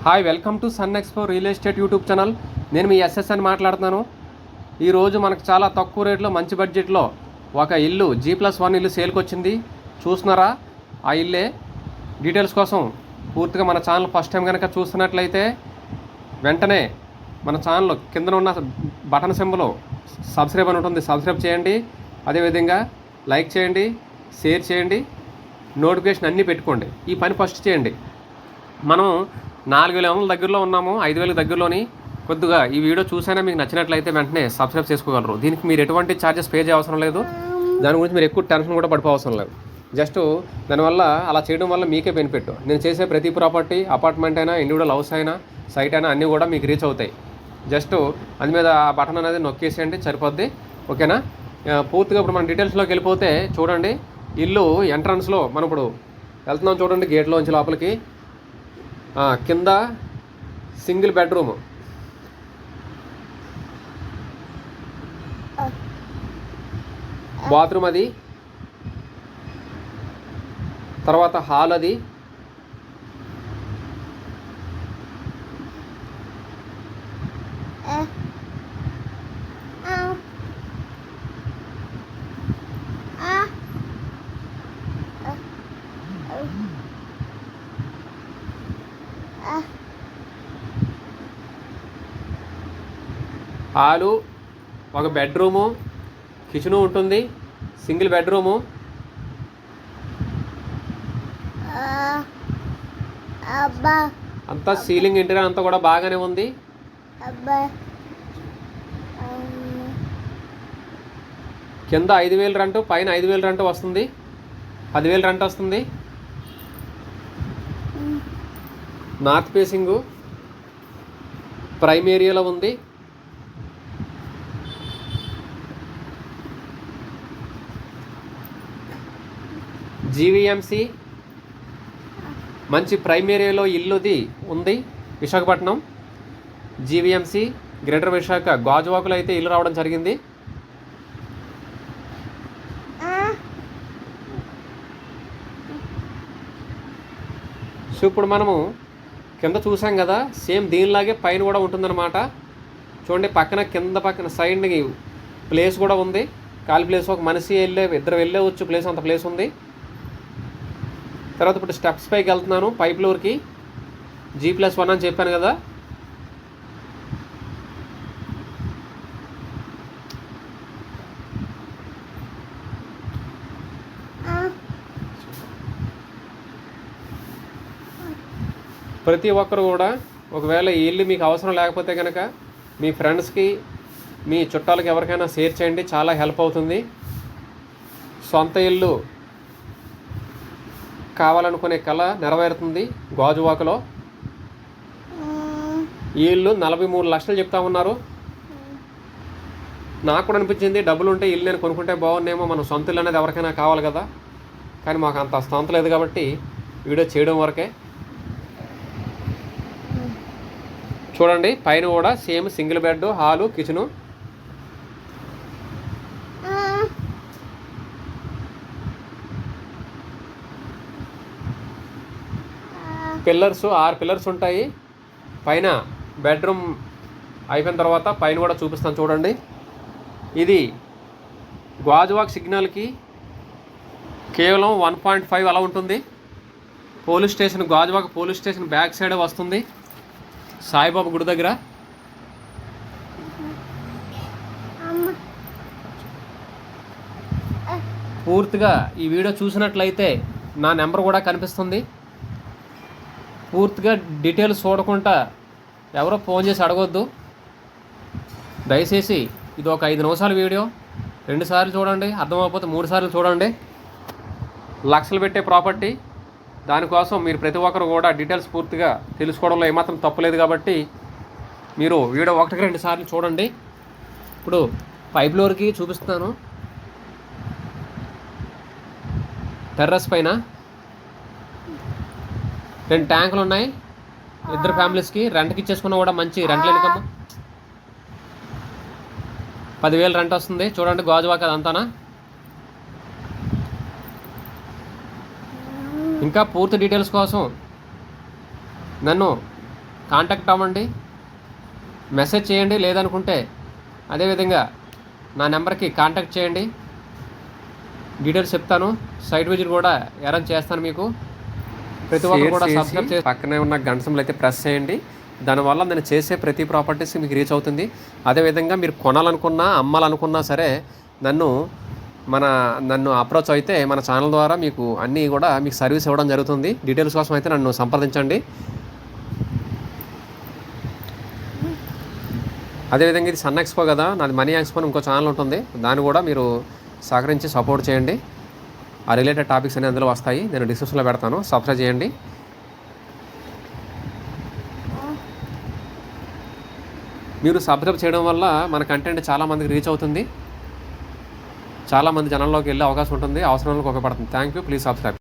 Hi, welcome to Sun Expo real estate YouTube channel. నేను మీ SSN మాట్లాడుతున్నాను. ఈరోజు మనకు చాలా తక్కువ రేట్లో మంచి బడ్జెట్లో ఒక ఇల్లు G+1 ఇల్లు సేల్కి వచ్చింది. చూస్తున్నారా? ఆ ఇల్లే. డీటెయిల్స్ కోసం పూర్తిగా మన ఛానల్ ఫస్ట్ టైం కనుక చూస్తున్నట్లయితే వెంటనే మన ఛానల్ కింద ఉన్న బటన్ సింబల్ సబ్స్క్రైబ్ అని ఉంటుంది, సబ్స్క్రైబ్ చేయండి. అదేవిధంగా లైక్ చేయండి, షేర్ చేయండి, నోటిఫికేషన్ అన్నీ పెట్టుకోండి. ఈ పని ఫస్ట్ చేయండి. మనం 4,500 దగ్గరలో ఉన్నాము, 5,000 దగ్గరలోని. కొద్దిగా ఈ వీడియో చూసైనా మీకు నచ్చినట్లయితే వెంటనే సబ్స్క్రైబ్ చేసుకోగలరు. దీనికి మీరు ఎటువంటి ఛార్జెస్ పే చేయవసరం లేదు. దాని గురించి మీరు ఎక్కువ టెన్షన్ కూడా పడిపోవసరం లేదు. జస్ట్ దానివల్ల అలా చేయడం వల్ల మీకే బెనిఫిట్. నేను చేసే ప్రతి ప్రాపర్టీ, అపార్ట్మెంట్ అయినా, ఇండివిజువల్ హౌస్ అయినా, సైట్ అయినా అన్నీ కూడా మీకు రీచ్ అవుతాయి. జస్ట్ అది మీద ఆ బటన్ అనేది నొక్కేసేయండి, సరిపోద్ది. ఓకేనా? పూర్తిగా ఇప్పుడు మన డీటెయిల్స్లోకి వెళ్ళిపోతే చూడండి. ఇల్లు ఎంట్రన్స్లో మనం ఇప్పుడు వెళ్తున్నాం చూడండి. గేట్లోంచి లోపలికి కింద సింగిల్ బెడ్రూమ్, బాత్రూమ్, అది తర్వాత హాల్, అది హాలు, ఒక బెడ్రూము, కిచెను ఉంటుంది. సింగిల్ బెడ్రూము, అంతా సీలింగ్ ఇంటీరియర్ అంతా కూడా బాగానే ఉంది. కింద 5,000 రెంట్, పైన 5,000 రెంట్ వస్తుంది. 10,000 రెంట్ వస్తుంది. నార్త్ ఫేసింగు, ప్రైమ్ ఏరియాలో ఉంది. జీవీఎంసీ మంచి ప్రైమ్ ఏరియాలో ఇల్లుది ఉంది. విశాఖపట్నం జీవీఎంసీ గ్రేటర్ విశాఖ గాజువాకులో అయితే ఇల్లు రావడం జరిగింది. సో ఇప్పుడు మనము కింద చూసాం కదా, సేమ్ దీనిలాగే పైన కూడా ఉంటుందన్నమాట. చూడండి, కింద సైడ్కి ప్లేస్ కూడా ఉంది. ఖాళీ ప్లేస్, ఒక మనిషి ఇద్దరు వెళ్ళేవచ్చు ప్లేస్, అంత ప్లేస్ ఉంది. తర్వాత ఇప్పుడు స్టెప్స్ పైకి వెళ్తున్నాను. పైప్ ఫ్లోర్కి G+1 అని చెప్పాను కదా. ప్రతి ఒక్కరు కూడా ఒకవేళ ఈ ఇల్లు మీకు అవసరం లేకపోతే కనుక మీ ఫ్రెండ్స్కి, మీ చుట్టాలకి ఎవరికైనా షేర్ చేయండి, చాలా హెల్ప్ అవుతుంది. సొంత ఇల్లు కావాలనుకునే కళ నెరవేరుతుంది. గాజువాకలో ఈ ఇల్లు 43 లక్షలు చెప్తా ఉన్నారు. నాకు కూడా అనిపించింది, డబ్బులు ఉంటే ఇల్లు నేను కొనుక్కుంటే బాగుండేమో, మనం సొంత ఇల్లు అనేది ఎవరికైనా కావాలి కదా. కానీ మాకు అంత స్థాంత లేదు కాబట్టి వీడియో చేయడం వరకే. చూడండి, పైన కూడా same single bed, hall, kitchen. Pillars 6 pillars ఉంటాయి. పైన బెడ్రూమ్ అయిపోయిన తర్వాత పైన కూడా చూపిస్తాను చూడండి. ఇది గాజువాక్ సిగ్నల్కి కేవలం 1.5 అలా ఉంటుంది. Police station, Gajuwaka police station back side వస్తుంది, సాయిబాబా గుడి దగ్గర. పూర్తిగా ఈ వీడియో చూసినట్లయితే నా నెంబర్ కూడా కనిపిస్తుంది. పూర్తిగా డీటెయిల్స్ చూడకుండా ఎవరో ఫోన్ చేసి అడగొద్దు దయచేసి. ఇది ఒక 5 నిమిషాల వీడియో, 2 సార్లు చూడండి, అర్థమైపోతే 3 సార్లు చూడండి. లక్షలు పెట్టే ప్రాపర్టీ, దానికోసం మీరు ప్రతి ఒక్కరు కూడా డీటెయిల్స్ పూర్తిగా తెలుసుకోవడంలో ఏమాత్రం తప్పులేదు కాబట్టి మీరు వీడియో 1-2 సార్లు చూడండి. ఇప్పుడు పైప్ ఫ్లోర్కి చూపిస్తాను. టెర్రస్ పైన 2 ట్యాంకులు ఉన్నాయి. 2 ఫ్యామిలీస్కి రెంట్కి ఇచ్చేసుకున్నా కూడా మంచి రెంట్ల ఇన్కమ్. 10,000 రెంట్ వస్తుంది. చూడండి, గాజువాక అదంతానా. ఇంకా పూర్తి డీటెయిల్స్ కోసం నన్ను కాంటాక్ట్ అవ్వండి, మెసేజ్ చేయండి. లేదనుకుంటే అదేవిధంగా నా నెంబర్కి కాంటాక్ట్ చేయండి. డీటెయిల్స్ చెప్తాను, సైట్ విజిట్ కూడా అరేంజ్ చేస్తాను మీకు. ప్రతి ఒక్కరు కూడా సబ్స్క్రైబ్ చేసి పక్కనే ఉన్న గంట సింబల్ అయితే ప్రెస్ చేయండి. దానివల్ల నేను చేసే ప్రతి ప్రాపర్టీస్ మీకు రీచ్ అవుతుంది. అదేవిధంగా మీరు కొనాలనుకున్నా అమ్మాలనుకున్నా సరే నన్ను అప్రోచ్ అయితే మన ఛానల్ ద్వారా మీకు అన్నీ కూడా మీకు సర్వీస్ ఇవ్వడం జరుగుతుంది. డీటెయిల్స్ కోసం అయితే నన్ను సంప్రదించండి. అదేవిధంగా ఇది సన్ ఎక్స్పో కదా, నాది మనీ ఎక్స్పో ఇంకో ఛానల్ ఉంటుంది, దాన్ని కూడా మీరు సహకరించి సపోర్ట్ చేయండి. ఆ రిలేటెడ్ టాపిక్స్ అన్నీ అందులో వస్తాయి, నేను డిస్క్రిప్షన్లో పెడతాను, సబ్స్క్రైబ్ చేయండి. మీరు సబ్స్క్రైబ్ చేయడం వల్ల మన కంటెంట్ చాలామందికి రీచ్ అవుతుంది, చాలామంది జనంలోకి వెళ్ళే అవకాశం ఉంటుంది, అవసరాలకు ఉపయోగపడుతుంది. Thank you. Please subscribe.